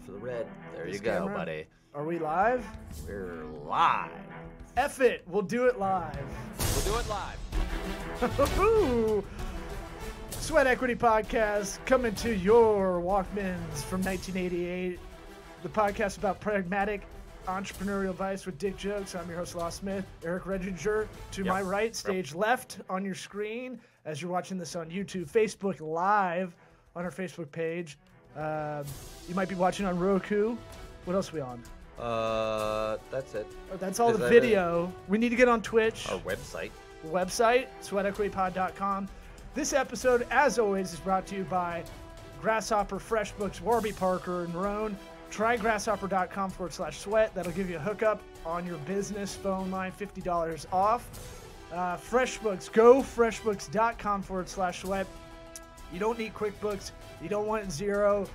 for the red. There This you go, camera? buddy. Are we live? We're live. F it. We'll do it live. We'll do it live. Sweat Equity Podcast coming to your Walkmans from 1988. The podcast about pragmatic entrepreneurial advice with dick jokes. I'm your host, Law Smith. Eric Redinger to my right, stage left on your screen as you're watching this on YouTube, Facebook Live on our Facebook page. You might be watching on Roku. What else are we on? That's it. That's all Is the that video. We need to get on Twitch. Our website. sweatequitypod.com. This episode, as always, is brought to you by Grasshopper, FreshBooks, Warby Parker, and Roan. Try grasshopper.com/sweat. That'll give you a hookup on your business phone line, $50 off. FreshBooks, go freshbooks.com/sweat. You don't need QuickBooks. You don't want Xero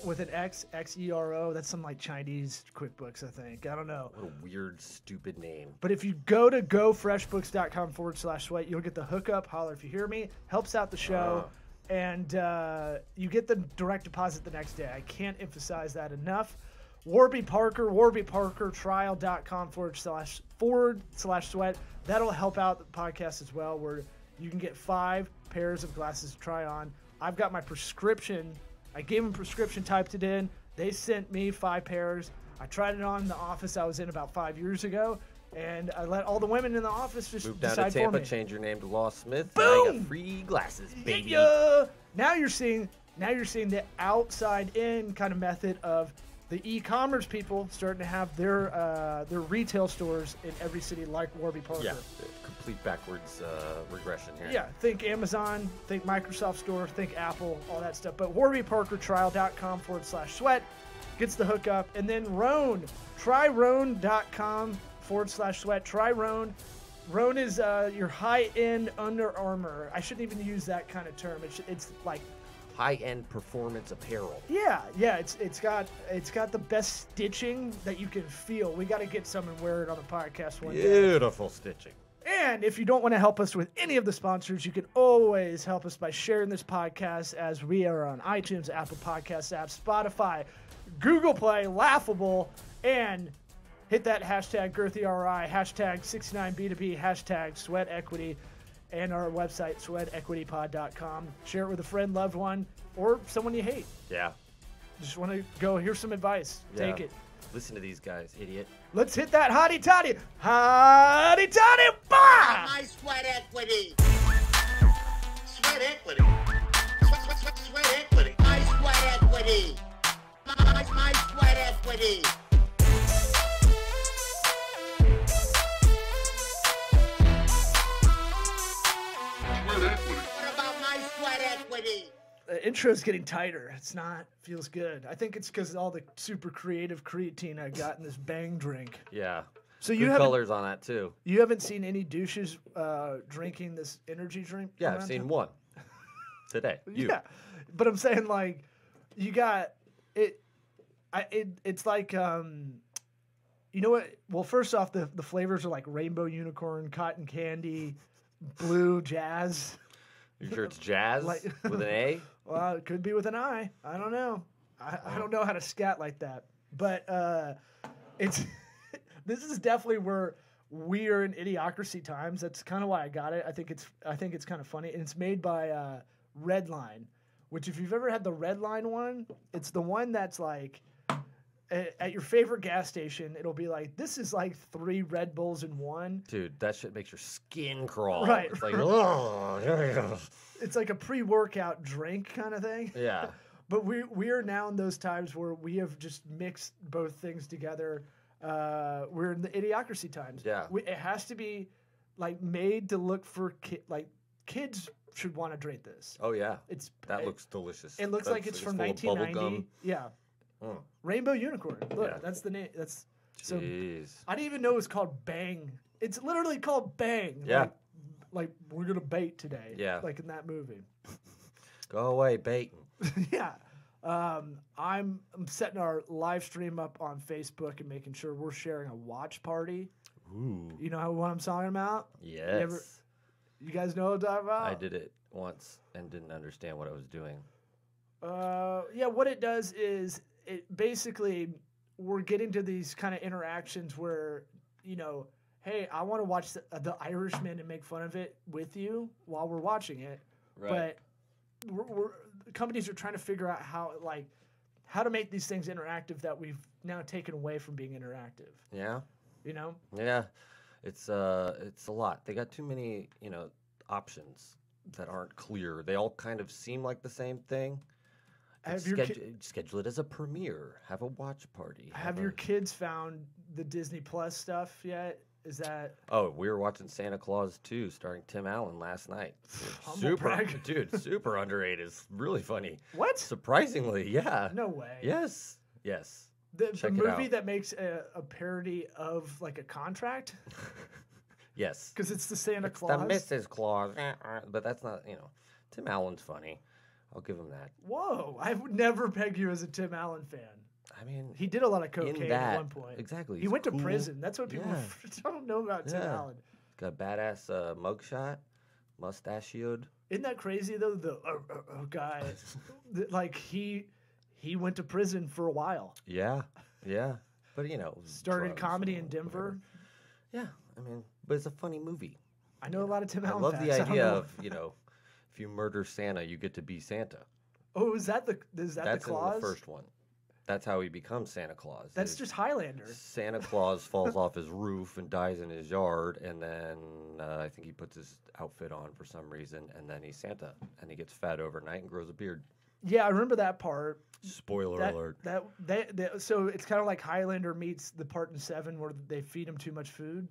with an X, Xero. That's some like Chinese QuickBooks, I think. I don't know. What a weird, stupid name. But if you go to gofreshbooks.com/sweat, you'll get the hookup. Holler if you hear me. Helps out the show. And you get the direct deposit the next day. I can't emphasize that enough. Warby Parker, warbyparkertrial.com/sweat. That'll help out the podcast as well, where you can get 5 pairs of glasses to try on. I've got my prescription. I gave them prescription, typed it in. They sent me 5 pairs. I tried it on in the office I was in about 5 years ago, and I let all the women in the office just Move down decide to Tampa, for me. change your name to Law Smith. Boom! Now you got free glasses, baby. Yeah. Now you're seeing the outside in kind of method of the e-commerce people starting to have their retail stores in every city like Warby Parker. Yeah, complete backwards regression here. Yeah, think Amazon, think Microsoft Store, think Apple, all that stuff. But warbyparkertrial.com/sweat gets the hookup. And then Roan, try roan.com/sweat. Try Roan. Roan is your high-end Under Armour. I shouldn't even use that kind of term. It's like high-end performance apparel. Yeah. It's got the best stitching that you can feel. We got to get some and wear it on the podcast one day. Beautiful stitching. And if you don't want to help us with any of the sponsors, you can always help us by sharing this podcast, as we are on iTunes, Apple Podcasts app, Spotify, Google Play, Laughable, and hit that hashtag GirthyRI, hashtag 69B2B, hashtag Sweat Equity, and our website, sweatequitypod.com. Share it with a friend, loved one, or someone you hate. Yeah. Just want to go, here's some advice. Take it. Listen to these guys, idiot. Let's hit that hottie toddy. Hottie toddy, bah! My sweat equity. Sweat equity. Sweat equity. My sweat equity. My sweat equity. What about my sweat equity? The intro's getting tighter. It's not. Feels good. I think it's because of all the super creative creatine I got in this Bang drink. Yeah. So Good you haven't colors on that, too. you haven't seen any douches drinking this energy drink? Yeah, I've around seen town? one. Today. You. Yeah, but I'm saying like you got it. It's like you know what? Well, first off, the flavors are like rainbow unicorn, cotton candy, blue jazz. You sure it's jazz Like- with an A? Well, it could be with an I. I don't know. I don't know how to scat like that. But it's this is definitely where we are in idiocracy times. That's kind of why I got it. I think it's kind of funny, and it's made by Redline, which if you've ever had the Redline one, it's the one that's like at your favorite gas station. It'll be like, this is like 3 Red Bulls in one. Dude, that shit makes your skin crawl. Right. It's like, oh, It's like a pre-workout drink kind of thing. yeah. But we are now in those times where we have just mixed both things together. We're in the idiocracy times. Yeah. It has to be like made to look for kids should want to drink this. Oh, yeah. That It looks delicious. It looks like it's from full of bubble 1990. gum. Yeah. Mm. Rainbow Unicorn. Look, Yeah. that's the name. That's so. Jeez. I didn't even know it was called Bang. It's literally called Bang. Yeah. Like we're gonna bait today. Yeah. Like in that movie. Go away, bacon. Yeah. I'm setting our live stream up on Facebook and making sure we're sharing a watch party. Ooh. You know what I'm talking about? Yes. You guys know what I'm talking about? I did it once and didn't understand what I was doing. Yeah, what it does is it basically we're getting to these kind of interactions where, hey, I want to watch the Irishman and make fun of it with you while we're watching it. Right. But companies are trying to figure out how to make these things interactive that we've now taken away from being interactive. Yeah. Yeah. It's a lot. They got too many, options that aren't clear. They all kind of seem like the same thing. Schedule it as a premiere. Have a watch party. Have your kids found the Disney Plus stuff yet? Is that? Oh, we were watching Santa Claus 2 starring Tim Allen last night. Super underrated. It's really funny. What? Surprisingly, yeah. No way. Yes. The Check it movie out. that makes a parody of like a contract. Yes. Because it's the Santa Claus. The Mrs. Claus. But that's not, Tim Allen's funny. I'll give him that. Whoa. I would never peg you as a Tim Allen fan. I mean, He did a lot of cocaine at one point. Exactly. He went to prison. That's what people don't know about Tim Yeah. Allen. Got a badass mugshot, mustachioed. Isn't that crazy though? The guy, he went to prison for a while. Yeah. But Started drugs, comedy in Denver. whatever. Yeah, but it's a funny movie. I know a lot of Tim I Allen. love facts. the I don't idea know. of if you murder Santa, you get to be Santa. Oh, is that the That's Claus? in the first one. That's how he becomes Santa Claus. That's is just Highlander. Santa Claus falls off his roof and dies in his yard, and then I think he puts his outfit on for some reason, and then he's Santa, and he gets fat overnight and grows a beard. Yeah, I remember that part. Spoiler alert. So it's kind of like Highlander meets the part in 7 where they feed him too much food.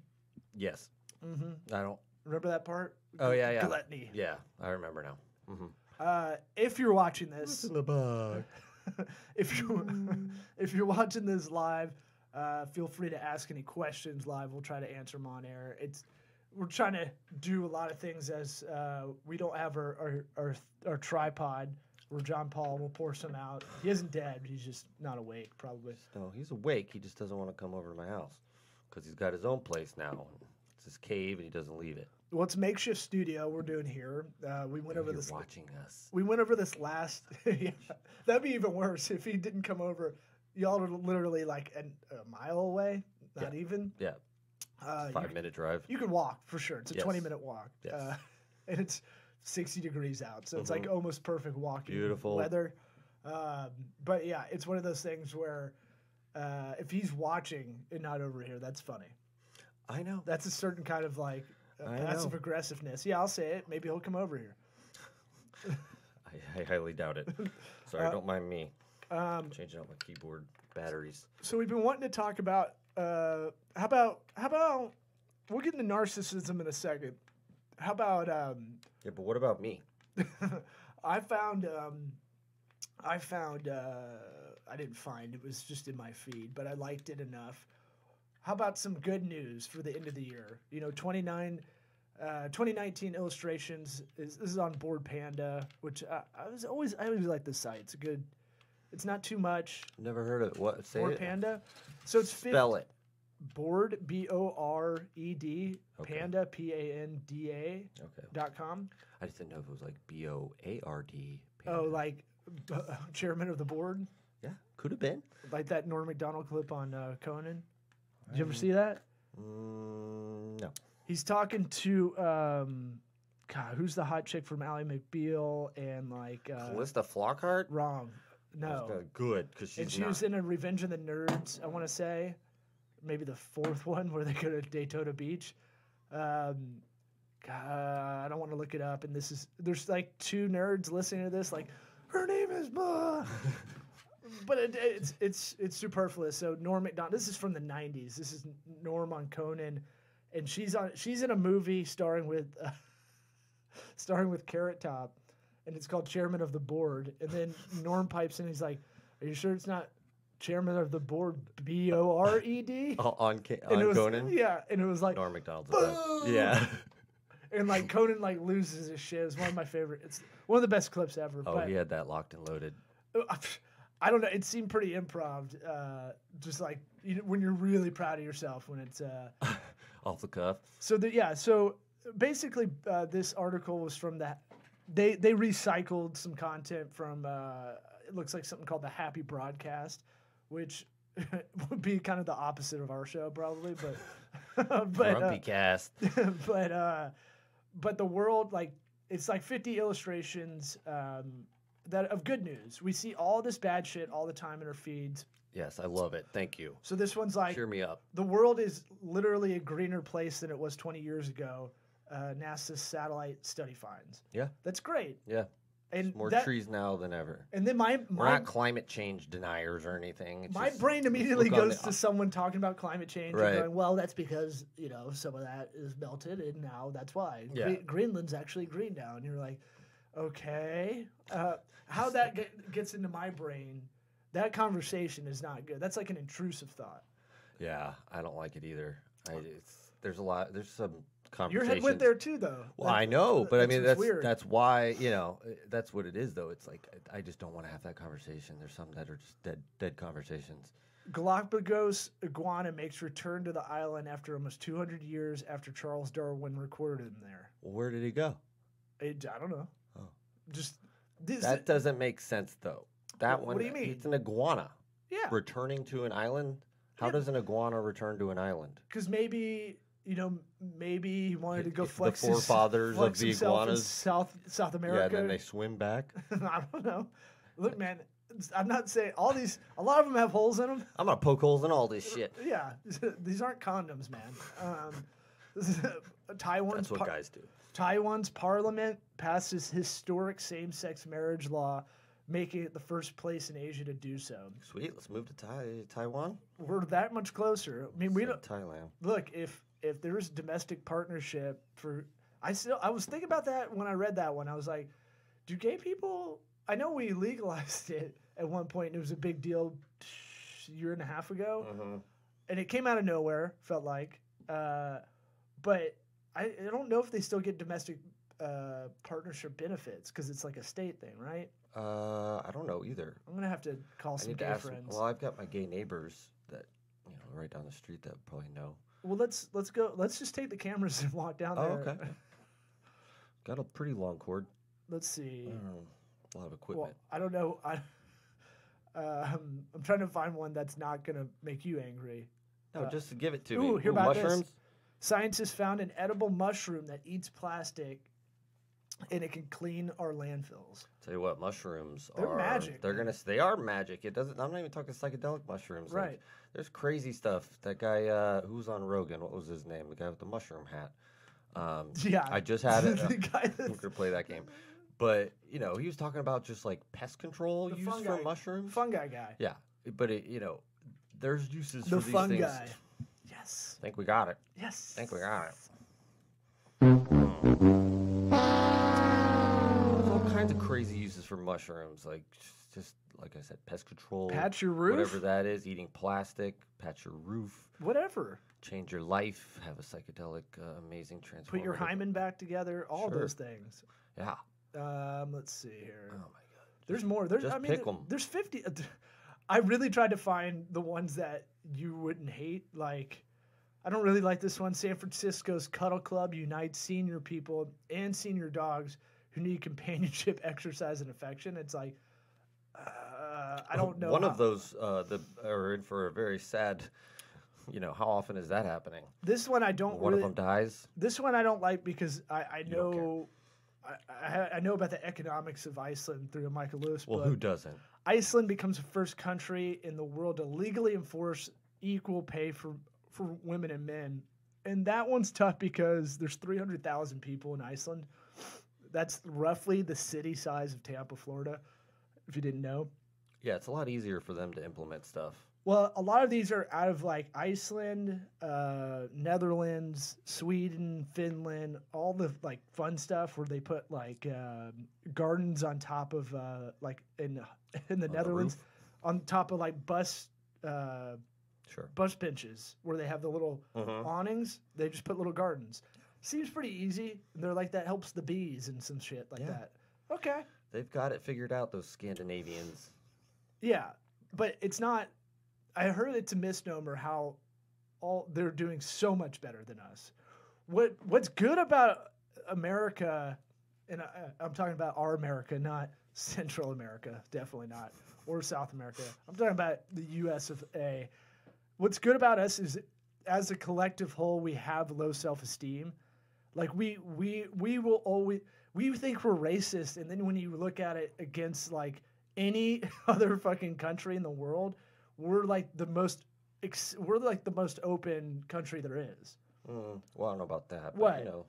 Yes. Mm-hmm. I don't. Remember that part? Oh yeah. Gluttony. Yeah, I remember now. Mm-hmm. If you're watching this, the bug. if you're watching this live, feel free to ask any questions live. We'll try to answer them on air. We're trying to do a lot of things as we don't have our tripod. Where John Paul will pour some out. He isn't dead. He's just not awake, probably. No, he's awake. He just doesn't want to come over to my house because he's got his own place now. And it's his cave, and he doesn't leave it. Well, it's makeshift studio we're doing here. We went over You're this. watching us. We went over this last. Yeah, that'd be even worse if he didn't come over. Y'all are literally like a mile away. Not even. Yeah. 5-minute drive. You can walk for sure. It's a Yes. 20-minute walk. Yes. And it's 60 degrees out, so it's like almost perfect walking Beautiful weather. But yeah, it's one of those things where if he's watching and not over here, that's funny. I know. That's a certain kind of like passive aggressiveness. Yeah, I'll say it. Maybe he'll come over here. I highly doubt it. Sorry, don't mind me. Changing out my keyboard batteries. So we've been wanting to talk about how about we'll get into narcissism in a second. How about Yeah, but what about me? I didn't find, it was just in my feed, but I liked it enough. How about some good news for the end of the year? 2019 illustrations this is on Board Panda, which I always like this site. It's good. It's not too much. Never heard of it. What? Say Board it. Panda. So it's Spell it. Board BORED Okay. Panda PANDA Okay. .com. I just didn't know if it was like BOARD. Oh, like chairman of the board, Yeah, could have been. like that Norm Macdonald clip on Conan. Did you ever see that? No. He's talking to God, who's the hot chick from Ally McBeal and like Callista Flockhart? wrong. No. Good, because she's And she not. was in a Revenge of the Nerds, I want to say. Maybe the 4th one where they go to Daytona Beach. God, I don't want to look it up. And there's like 2 nerds listening to this, like, her name is blah. But it's superfluous. So Norm Macdonald, this is from the 90s. This is Norm on Conan. And she's in a movie starring with Carrot Top. And it's called Chairman of the Board. And then Norm pipes in. He's like, "Are you sure it's not Chairman of the Board BORED?" On And it was, Conan? Yeah, and it was like, Norm Macdonald's the best. Yeah. and like Conan like loses his shit. It's one of my favorite. It's one of the best clips ever. Oh, but he had that locked and loaded. I don't know. It seemed pretty improv. Just like when you're really proud of yourself when it's. Off the cuff. So So basically, this article was from that. They recycled some content from it looks like something called the Happy Broadcast, which would be kind of the opposite of our show probably, but Grumpy cast. But the world, like, it's like 50 illustrations that of good news. We see all this bad shit all the time in our feeds. Yes, I love it. Thank you. So this one's like, cheer me up. The world is literally a greener place than it was 20 years ago. NASA's satellite study finds. Yeah. That's great. Yeah. And There's more trees now than ever. And then we're not climate change deniers or anything. It's my just, brain immediately goes to someone talking about climate change right. and going, well, that's because, you know, some of that is melted and now that's why. Yeah. Greenland's actually green now. And you're like, okay. How that gets into my brain, that conversation is not good. That's like an intrusive thought. Yeah, I don't like it either. There's some conversations. Your head went there too, though. Well, I know, but I mean that's why, you know, that's what it is, though. It's like I just don't want to have that conversation. There's some that are just dead conversations. Galapagos iguana makes return to the island after almost 200 years after Charles Darwin recorded him there. Well, where did he go? I don't know. Oh, that doesn't make sense, though. That one. What do you mean? It's an iguana. Yeah. Returning to an island. How does an iguana return to an island? Because maybe he wanted to go flex the forefathers of the iguanas, in South America. Yeah, then they swim back. I don't know. Look, man, I'm not saying all these. A lot of them have holes in them. I'm gonna poke holes in all this shit. Yeah, these aren't condoms, man. That's what guys do. Taiwan's parliament passes historic same-sex marriage law, making it the first place in Asia to do so. Sweet, let's move to Taiwan. We're that much closer. I mean, we don't. Thailand. Look, if there's domestic partnership for, I was thinking about that when I read that one. I was like, do gay people? I know we legalized it at one point, and it was a big deal a year and a half ago, and it came out of nowhere. Felt like, but I don't know if they still get domestic partnership benefits because it's like a state thing, right? I don't know either. I'm gonna have to call some gay friends. Well, I've got my gay neighbors that right down the street that probably know. Well, let's go. Let's just take the cameras and walk down there. Oh, okay. Got a pretty long cord. Let's see. A lot of equipment. Well, I don't know. I'm trying to find one that's not gonna make you angry. No, just to give it to me. Hear about mushrooms? This. Scientists found an edible mushroom that eats plastic, and it can clean our landfills. Tell you what, mushrooms are magic. They are magic. It doesn't. I'm not even talking psychedelic mushrooms. Right. Like, there's crazy stuff. That guy who was on Rogan. What was his name? The guy with the mushroom hat. Yeah. I just had it. The guy I'm gonna play that game. But he was talking about just like pest control the use for mushrooms. Fungi guy. Yeah, but there's uses the for these fungi. things. Yes. I think we got it. Yes. I think we got it. There's all kinds of crazy uses for mushrooms, like just like I said, pest control. Patch your roof. Whatever that is, eating plastic, patch your roof. Whatever. Change your life, have a psychedelic, amazing transformative. Put your hymen back together, all those things. Yeah. Let's see here. Oh my God. There's more. Pick them. There's 50. I really tried to find the ones that you wouldn't hate. Like, I don't really like this one. San Francisco's Cuddle Club unites senior people and senior dogs who need companionship, exercise, and affection. It's like, I don't know. One of those are in for a very sad. How often is that happening? This one I don't. One of them dies. This one I don't like because I know. I know about the economics of Iceland through a Michael Lewis book. Well, who doesn't? Iceland becomes the first country in the world to legally enforce equal pay for women and men. And that one's tough because there's 300,000 people in Iceland. That's roughly the city size of Tampa, Florida, if you didn't know. Yeah, it's a lot easier for them to implement stuff. Well, a lot of these are out of like Iceland, Netherlands, Sweden, Finland, all the like fun stuff where they put like gardens on top of like in the Netherlands, on top of like bus benches where they have the little awnings. They just put little gardens. Seems pretty easy. And they're like, that helps the bees and some shit like that. Okay. They've got it figured out, those Scandinavians. Yeah, but it's not. I heard it's a misnomer how they're doing so much better than us. What's good about America and I'm talking about our America, not Central America, definitely not, or South America. I'm talking about the U.S. of A. What's good about us is, as a collective whole, we have low self-esteem. Like we will always, we think we're racist, and then when you look at it against like any other fucking country in the world, we're like the most open country there is. Well, I don't know about that. What? But, you know,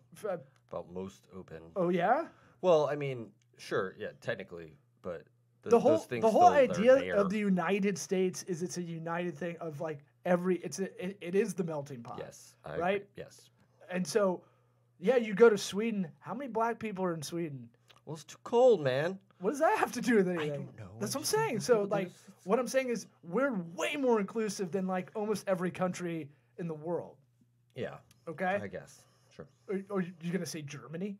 about most open. Oh yeah. Well, I mean, sure, yeah, technically, but The whole those things idea there. of the United States is it's a united thing of like it is the melting pot. Yes. Right? Agree. Yes. And so, yeah, you go to Sweden. How many black people are in Sweden? Well, it's too cold, man. What does that have to do with anything? I don't know. That's what I'm saying. So, like, what I'm saying is we're way more inclusive than like almost every country in the world. Yeah. Okay. I guess. Sure. Or you gonna say Germany?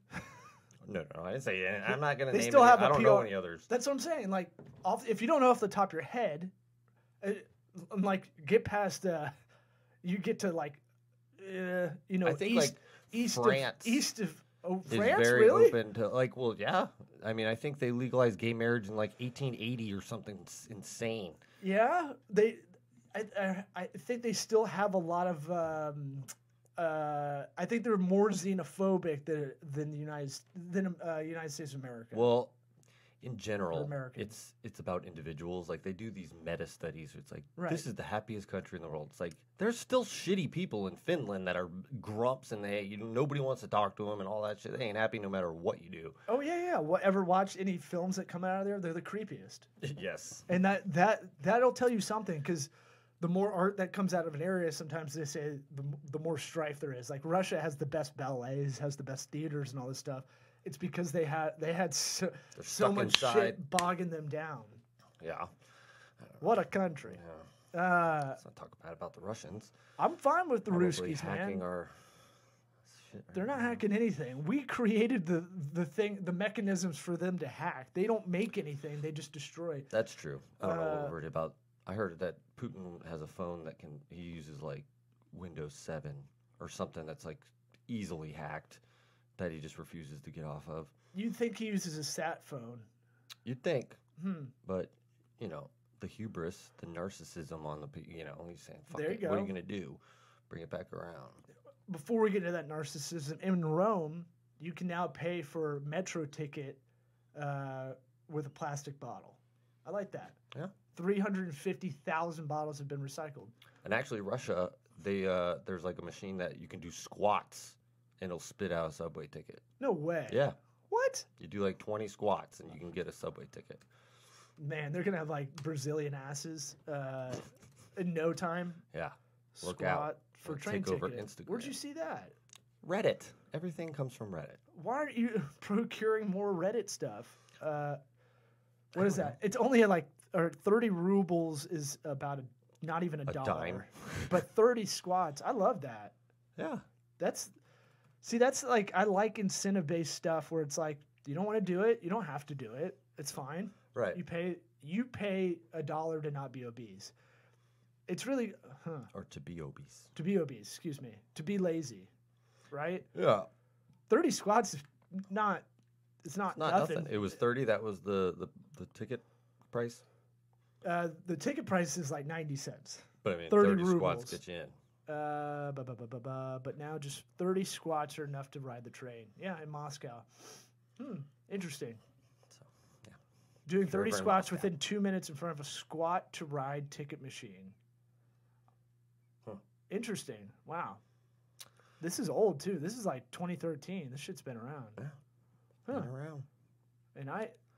No, I didn't say. I'm not gonna They name. still have I a don't PR know any others. That's what I'm saying. Like, if you don't know off the top of your head, like get past, you get to like, you know, I think France east of is France, very really? open to like. Well, yeah. I mean, I think they legalized gay marriage in like 1880 or something insane. Yeah, I think they still have a lot of. I think they're more xenophobic than the United States of America. Well, in general, Americans. it's about individuals. Like they do these meta studies. Where it's like Right. this is the happiest country in the world. It's like there's still shitty people in Finland that are grumps and nobody wants to talk to them and all that shit. They ain't happy no matter what you do. Oh yeah. Ever watch any films that come out of there? They're the creepiest. Yes. And that'll tell you something, because the more art that comes out of an area, sometimes they say the more strife there is. Like Russia has the best ballets, has the best theaters, and all this stuff. It's because they had so much inside. shit bogging them down. Yeah. What a country. Yeah. Let's not talk bad about the Russians. I'm fine with the Probably Ruskies, hacking man. our shit. They're not hacking anything. We created the mechanisms for them to hack. They don't make anything. They just destroy. That's true. I don't know what we're worried about. I heard that Putin has a phone that he uses like Windows 7 or something that's like easily hacked that he just refuses to get off of. You'd think he uses a sat phone. You'd think. But, you know, the hubris, the narcissism on he's saying, fuck There you it, go. what are you going to do? Bring it back around. Before we get into that narcissism, in Rome, you can now pay for a metro ticket with a plastic bottle. I like that. Yeah. 350,000 bottles have been recycled. And actually, Russia, there's like a machine that you can do squats and it'll spit out a subway ticket. No way. Yeah. What? You do like 20 squats and you can get a subway ticket. Man, they're going to have like Brazilian asses in no time. Yeah. Work Squat out. for train Take over ticket. Instagram. Where'd you see that? Reddit. Everything comes from Reddit. Why aren't you procuring more Reddit stuff? What is that? It's only like 30 rubles is about not even a dollar. dime. But 30 squats. I love that. Yeah. That's like, I like incentive-based stuff where it's like, you don't want to do it, you don't have to do it. It's fine. Right. You pay $1 to not be obese. It's really Or to be obese. to be obese, excuse me. To be lazy. Right? Yeah. 30 squats is not Not nothing. nothing. It was 30. That was the ticket price. The ticket price is like 90 cents. But I mean, 30 30 rubles. squats get you in. But now just 30 squats are enough to ride the train. Yeah, in Moscow. Interesting. So, yeah. Doing If you're 30 ever in squats Moscow. within 2 minutes in front of a squat to ride ticket machine. Huh. Interesting. Wow. This is old too. This is like 2013. This shit's been around. Yeah. Huh. Been around. And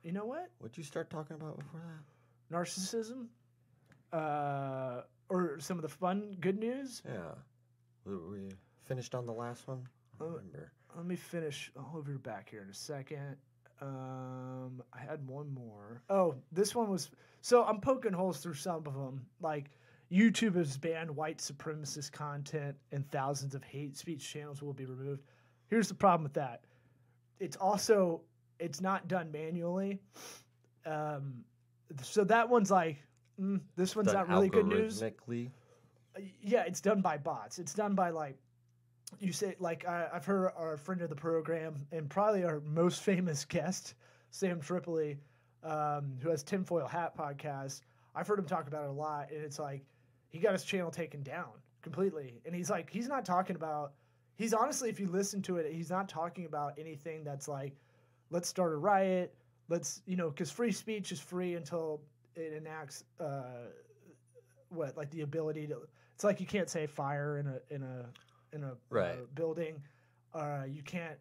you know what? What'd you start talking about before that? Narcissism? Or some of the fun, good news? Yeah. We finished on the last one? I don't remember. Let me finish. I'll over back here in a second. I had one more. Oh, this one was... So I'm poking holes through some of them. Like, YouTube has banned white supremacist content and thousands of hate speech channels will be removed. Here's the problem with that. It's not done manually. So that one's like, this one's Done not really good news. algorithmically. Yeah, it's done by bots. It's done by like you say, like, I've heard our friend of the program and probably our most famous guest, Sam Tripoli, who has Tinfoil Hat podcast. I've heard him talk about it a lot, and it's like he got his channel taken down completely. And he's like, he's not talking about, he's honestly, if you listen to it, he's not talking about anything that's like, let's start a riot, let's, you know, because free speech is free until it enacts like the ability to. It's like you can't say fire in a Right. building. You can't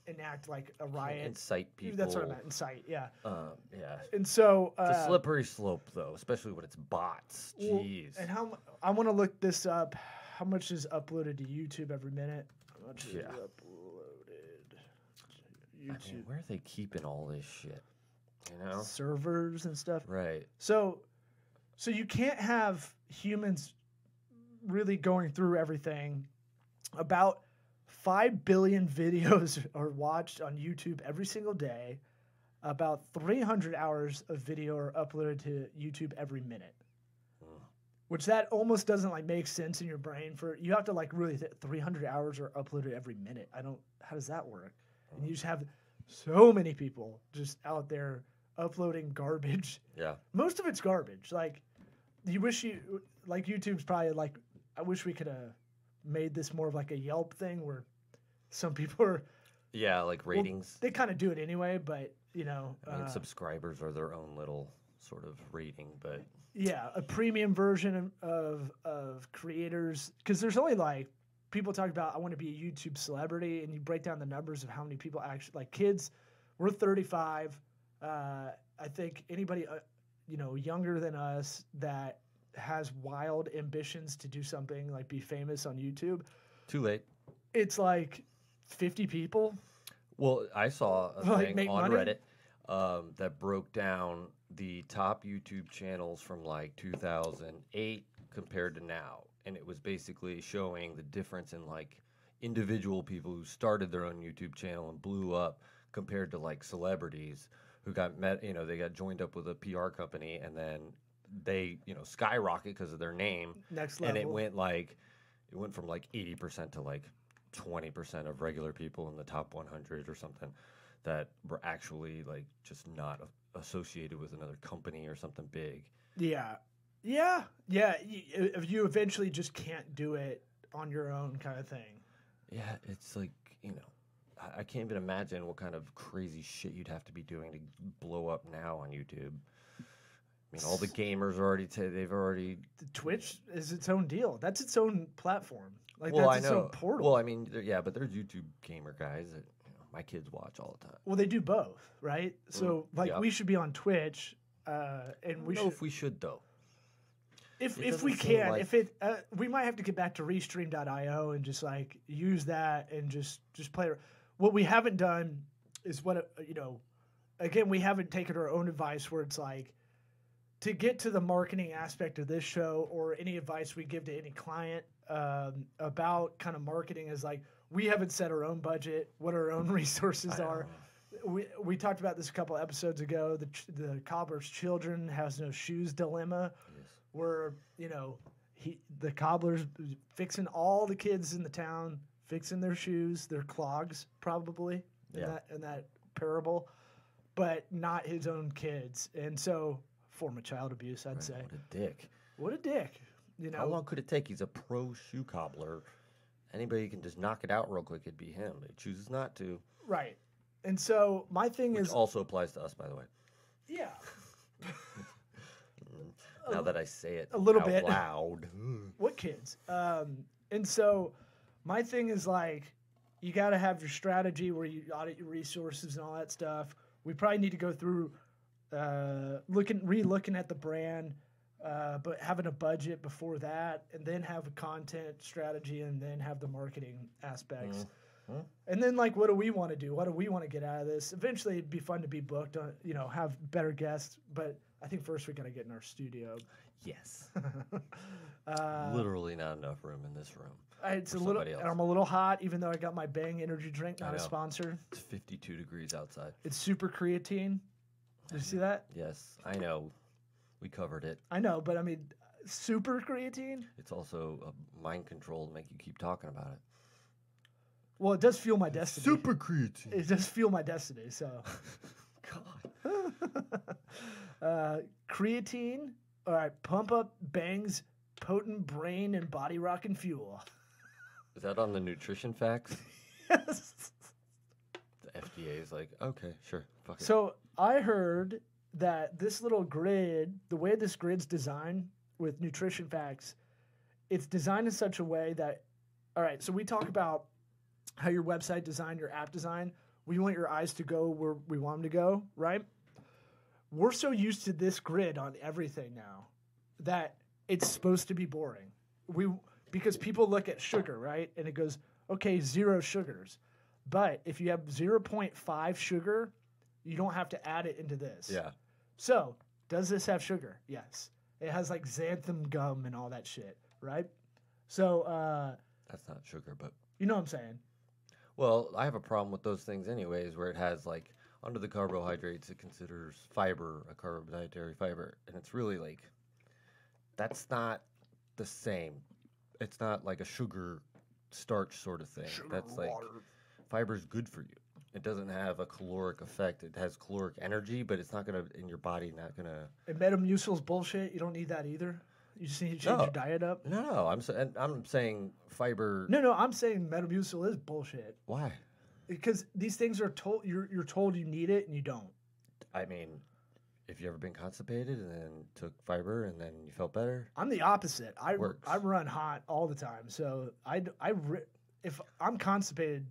enact like a riot. Incite people. That's what I meant. Incite, yeah. Yeah. And so It's a slippery slope, though, especially when it's bots. Jeez. And I want to look this up. How much is uploaded to YouTube every minute? How much is uploaded to YouTube? I mean, where are they keeping all this shit? You know? Servers and stuff. Right. So you can't have humans really going through everything. About 5 billion videos are watched on YouTube every single day. About 300 hours of video are uploaded to YouTube every minute. Which that almost doesn't like make sense in your brain. For you have to like really 300 hours are uploaded every minute. How does that work? And you just have so many people just out there uploading garbage. Yeah. Most of it's garbage. Like YouTube's probably like, I wish we could have made this more of like a Yelp thing where some people are. Yeah, like ratings. They kind of do it anyway, but you know. I mean, subscribers are their own little sort of rating, but. Yeah, a premium version of creators, because there's only like people talk about I want to be a YouTube celebrity, and you break down the numbers of how many people actually like kids. We're 35. I think anybody younger than us that has wild ambitions to do something like be famous on YouTube. Too late. It's like 50 people. Well, I saw a Like, thing make on money? Reddit that broke down the top YouTube channels from like 2008 compared to now. And it was basically showing the difference in like individual people who started their own YouTube channel and blew up compared to like celebrities who got they got joined up with a PR company and then they, skyrocket because of their name. Next level. And it went from like 80% to like 20% of regular people in the top 100 or something that were actually like just not associated with another company or something big. Yeah. You eventually just can't do it on your own, kind of thing. Yeah, it's like I can't even imagine what kind of crazy shit you'd have to be doing to blow up now on YouTube. I mean, all the gamers they've already. Twitch is its own deal. That's its own platform. Like Well, that's its own portal. Well, I mean, but there's YouTube gamer guys that my kids watch all the time. Well, they do both, right? So, we should be on Twitch, and we should. If we should though. If we can, we might have to get back to Restream.io and just like use that and just play. What we haven't done is again, we haven't taken our own advice where it's like to get to the marketing aspect of this show or any advice we give to any client about kind of marketing is like we haven't set our own budget, what our own resources are. We talked about this a couple episodes ago. The cobbler's children has no shoes dilemma, where the cobbler's fixing all the kids in the town, fixing their shoes, their clogs probably in that parable, but not his own kids, and so form of child abuse, I'd say. What a dick. How long could it take? He's a pro shoe cobbler. Anybody can just knock it out real quick. It'd be him. He chooses not to. Right. And so my thing Which also applies to us, by the way. Yeah. Now that I say it a little out bit loud. What kids? And so my thing is like, you got to have your strategy where you audit your resources and all that stuff. We probably need to go through re-looking at the brand, but having a budget before that, and then have a content strategy, and then have the marketing aspects. Mm-hmm. And then, like, what do we want to do? What do we want to get out of this? Eventually, it'd be fun to be booked, have better guests. But I think first we got to get in our studio. Yes. Literally not enough room in this room. I'm a little hot, even though I got my Bang energy drink, not a sponsor. It's 52 degrees outside. It's super creatine. Did you see that? Yes, I know. We covered it. I know, but I mean, Super creatine? It's also a mind control to make you keep talking about it. Well, it does fuel my destiny. Super creatine. It does fuel my destiny, so. God. Creatine. All right, pump up bangs, potent brain and body rockin' fuel. Is that on the nutrition facts? Yes. The FDA is like, okay, sure, fuck it. So I heard that this little grid, the way this grid's designed with nutrition facts, it's designed in such a way that, all right, so we talk about how your website design, your app design, we want your eyes to go where we want them to go, right? We're so used to this grid on everything now that it's supposed to be boring. Because people look at sugar, right? And it goes, okay, 0 sugars. But if you have 0.5 sugar, you don't have to add it into this. Yeah. So, does this have sugar? Yes. It has like xanthan gum and all that shit, right? So, That's not sugar, but... You know what I'm saying? Well, I have a problem with those things anyways, where it has like, under the carbohydrates, it considers fiber a dietary fiber. And it's really like, that's not the same. It's not like a sugar starch sort of thing. That's like, fiber's good for you. It doesn't have a caloric effect. It has caloric energy, but it's not going to, in your body, not going to... And Metamucil's bullshit. You don't need that either. You just need to change your diet up. No, I'm saying fiber... No, I'm saying Metamucil is bullshit. Why? Because these things are told, you're told you need it and you don't. I mean, if you ever been constipated and then took fiber and then you felt better? I'm the opposite. I run hot all the time. So if I'm constipated,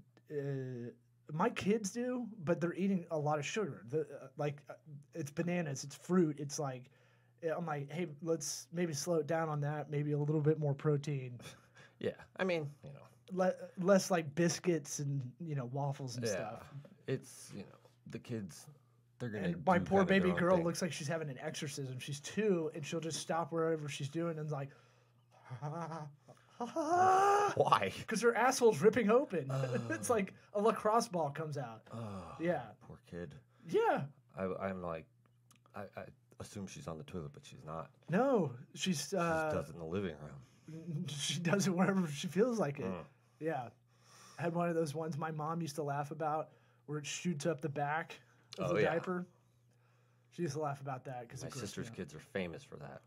my kids do, but they're eating a lot of sugar. It's bananas, it's fruit. It's like, I'm like, hey, let's maybe slow it down on that. Maybe a little bit more protein. Yeah, I mean, less like biscuits and waffles and stuff. It's the kids. They're gonna. And my poor baby girl looks like she's having an exorcism. She's 2, and she'll just stop wherever she's doing and like. Why? Because her asshole's ripping open. It's like a lacrosse ball comes out. Yeah. Poor kid. Yeah. I'm like, I assume she's on the toilet, but she's not. No, she just does it in the living room. She does it wherever she feels like it. Yeah. I had one of those ones my mom used to laugh about where it shoots up the back of the diaper. She used to laugh about that. Because my sister's kids are famous for that.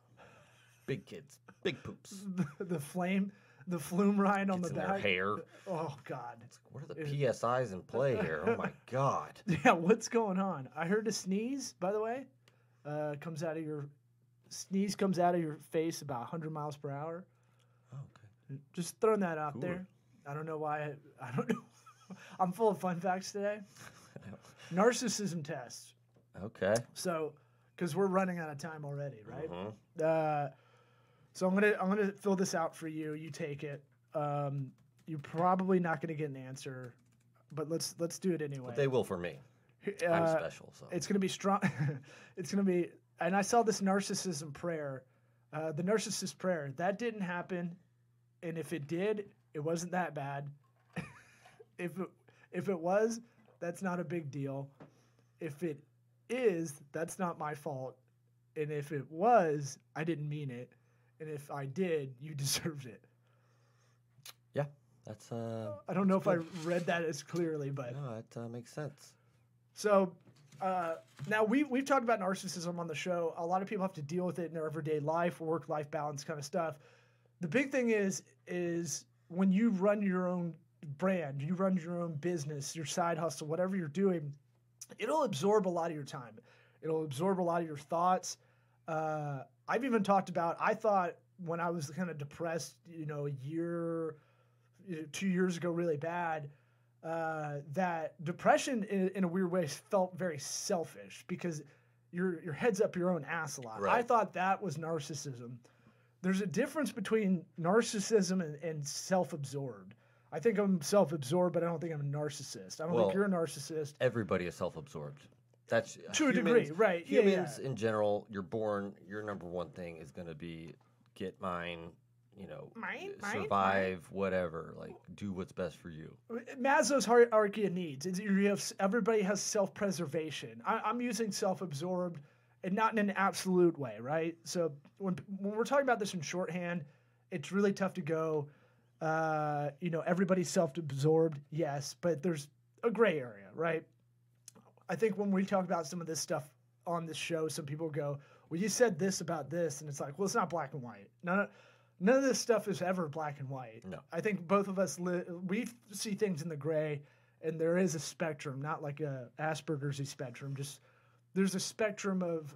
Big kids. Big poops. The flume rind on the back. Their hair. Oh, God. What are the PSIs in play here? Oh, my God. Yeah, what's going on? I heard a sneeze, by the way, comes out of your face about 100 miles per hour. Oh, okay. Just throwing that out there. I don't know why. I don't know. I'm full of fun facts today. Narcissism test. Okay. So, because we're running out of time already, right? Mm-hmm. So I'm gonna fill this out for you. You take it. You're probably not gonna get an answer, but let's do it anyway. But they will for me. I'm special, so it's gonna be strong. It's gonna be. And I saw this narcissism prayer, the narcissist prayer. That didn't happen, and if it did, it wasn't that bad. If it was, that's not a big deal. If it is, that's not my fault. And if it was, I didn't mean it. And if I did, you deserved it. Yeah, that's. I don't know if I read that as clearly, but no, it makes sense. So now we've talked about narcissism on the show. A lot of people have to deal with it in their everyday life, work-life balance kind of stuff. The big thing is when you run your own brand, you run your own business, your side hustle, whatever you're doing, it'll absorb a lot of your time. It'll absorb a lot of your thoughts. I've even talked about, I thought when I was kind of depressed, a year, 2 years ago, really bad, that depression in a weird way felt very selfish because your head's up your own ass a lot. Right. I thought that was narcissism. There's a difference between narcissism and self-absorbed. I think I'm self-absorbed, but I don't think I'm a narcissist. I don't think you're a narcissist. Everybody is self-absorbed. That's to a degree, right? Humans in general, you're born. Your number one thing is going to be get mine. Survive, whatever. Like, do what's best for you. Maslow's hierarchy of needs. Everybody has self-preservation. I'm using self-absorbed and not in an absolute way, right? So when we're talking about this in shorthand, it's really tough to go, everybody's self-absorbed, yes, but there's a gray area, right? I think when we talk about some of this stuff on this show, some people go, well, you said this about this, and it's like, well, it's not black and white. None of this stuff is ever black and white. No. I think both of us, we see things in the gray, and there is a spectrum, not like a Asperger's spectrum. Just there's a spectrum of,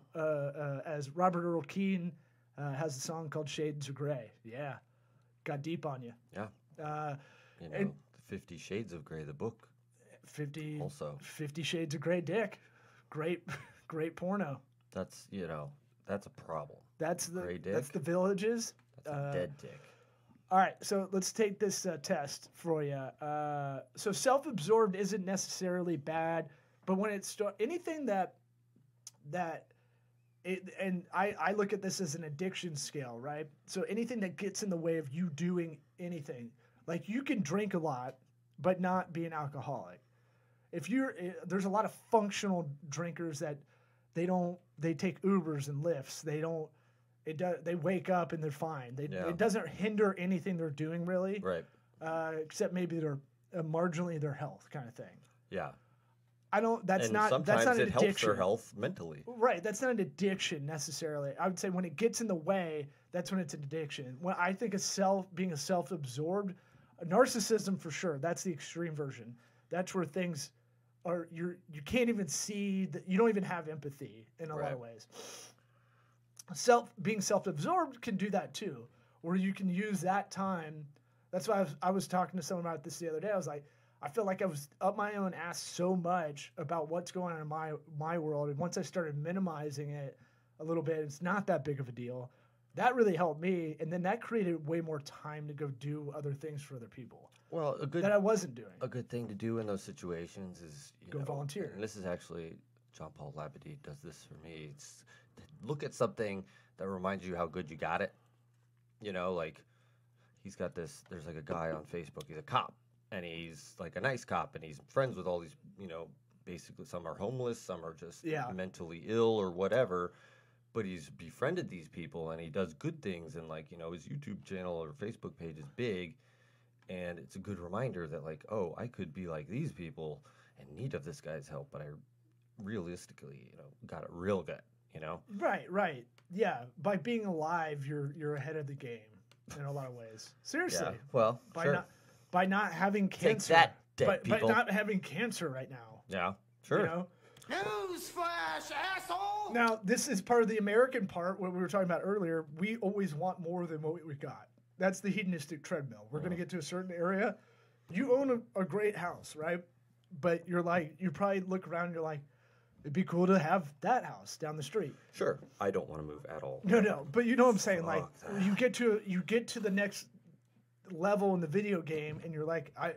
as Robert Earl Keen has a song called Shades of Grey. Yeah, got deep on you. Yeah. And 50 Shades of Grey, the book. 50 also 50 Shades of Grey dick. Great porno. That's that's a problem. That's the Grey dick. That's the Villages. That's a dead dick. All right, so let's take this test for you. So self-absorbed isn't necessarily bad, but when it's anything I look at this as an addiction scale, right? So anything that gets in the way of you doing anything, like you can drink a lot, but not be an alcoholic. There's a lot of functional drinkers that they take Ubers and Lyfts. They wake up and they're fine. It doesn't hinder anything they're doing really. Right. Except maybe they're marginally their health kind of thing. Yeah. That's not an addiction. Helps their health mentally. Right. That's not an addiction necessarily. I would say when it gets in the way, that's when it's an addiction. When I think being a self-absorbed, narcissism for sure. That's the extreme version. That's where things are. You can't even see that. You don't even have empathy in a lot of ways. Being self-absorbed can do that too, where you can use that time. That's why I was talking to someone about this the other day. I was like, I feel like I was up my own ass so much about what's going on in my world, and once I started minimizing it a little bit, it's not that big of a deal. That really helped me, and then that created way more time to go do other things for other people. Well, that I wasn't doing. A good thing to do in those situations is go volunteer. And this is actually John Paul Labadie does this for me. It's look at something that reminds you how good you got it. Like he's got this. There's like a guy on Facebook. He's a cop, and he's like a nice cop, and he's friends with all these. Basically some are homeless, some are just mentally ill or whatever. But he's befriended these people, and he does good things, and his YouTube channel or Facebook page is big, and it's a good reminder that I could be like these people in need of this guy's help, but I realistically, got it real good, Right. Yeah, by being alive, you're ahead of the game in a lot of ways. Seriously. Yeah. Well, by not having cancer. Take that, dead people. By not having cancer right now. Yeah. Sure. Newsflash, asshole! Now, this is part of the American part, what we were talking about earlier. We always want more than what we got. That's the hedonistic treadmill. We're going to get to a certain area. You own a great house, right? But you probably look around and you're like, it'd be cool to have that house down the street. Sure. I don't want to move at all. No. But you know what I'm saying? You get to the next level in the video game and you're like, I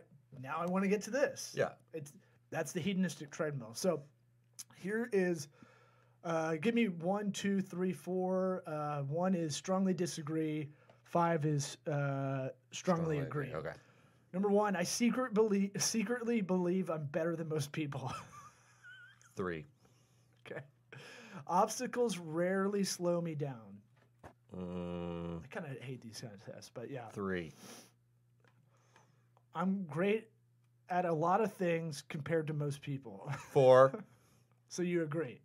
want to get to this. Yeah. That's the hedonistic treadmill. So here is, give me 1, 2, 3, 4. 1 is strongly disagree. 5 is strongly agree. Okay. Number 1, I secretly believe I'm better than most people. 3. Okay. Obstacles rarely slow me down. I kind of hate these kind of tests, but yeah. 3. I'm great at a lot of things compared to most people. 4. So you agree?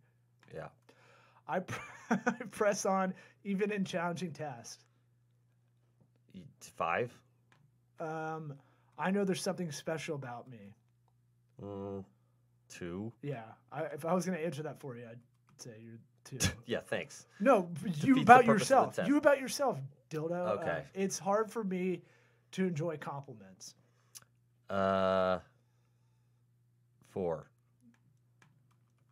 Yeah. I press on even in challenging tasks. 5. I know there's something special about me. 2. Yeah. If I was going to answer that for you, I'd say you're 2. Yeah, thanks. No, you about yourself. You about yourself, dildo. Okay. It's hard for me to enjoy compliments. 4.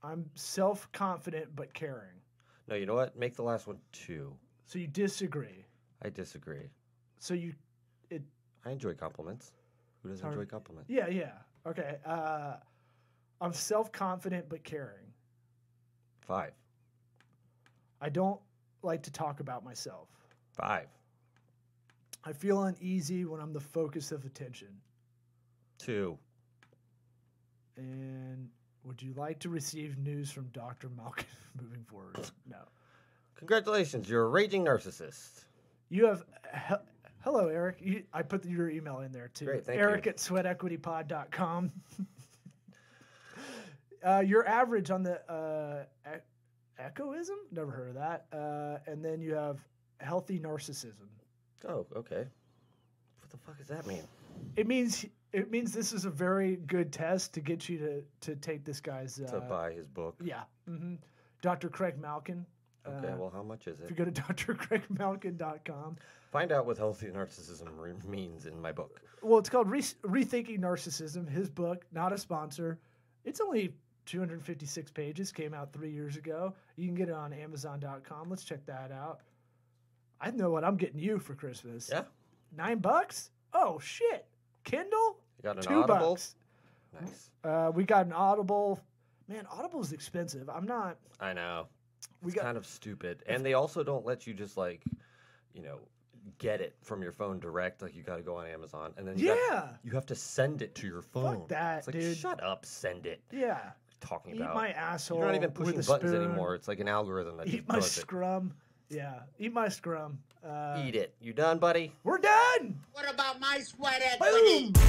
I'm self-confident but caring. No, you know what? Make the last one 2. So you disagree. I disagree. So I enjoy compliments. Who doesn't enjoy compliments? Yeah. Okay. I'm self-confident but caring. 5. I don't like to talk about myself. 5. I feel uneasy when I'm the focus of attention. 2. And Would you like to receive news from Dr. Malkin moving forward? No. Congratulations, you're a raging narcissist. You have... hello, Eric. I put your email in there, too. Great, thank Eric you. at sweatequitypod.com. Your average on the echoism? Never heard of that. And then you have healthy narcissism. Oh, okay. What the fuck does that mean? It means this is a very good test to get you to take this guy's... to buy his book. Yeah. Mm-hmm. Dr. Craig Malkin. Okay, well, how much is If it? you go to drcraigmalkin.com. Find out what healthy narcissism means in my book. Well, it's called Rethinking Narcissism, his book, not a sponsor. It's only 256 pages, came out 3 years ago. You can get it on Amazon.com. Let's check that out. I know what I'm getting you for Christmas. Yeah? $9? Oh, shit. Kindle? You got an $2. Audible? Nice. We got an Audible. Man, Audible's expensive. I'm not... I know. It's kind of stupid. And they also don't let you just, like, get it from your phone direct. Like, you got to go on Amazon. And then you have to send it to your phone. Fuck that, it's like, dude. Shut up, send it. Yeah. Talking Eat about. my asshole. You're not even pushing with a buttons spoon. anymore. It's like an algorithm that Eat just my does it. scrum. Yeah. Eat my scrum. Eat it. You done, buddy? We're done. What about my sweat equity? Boom.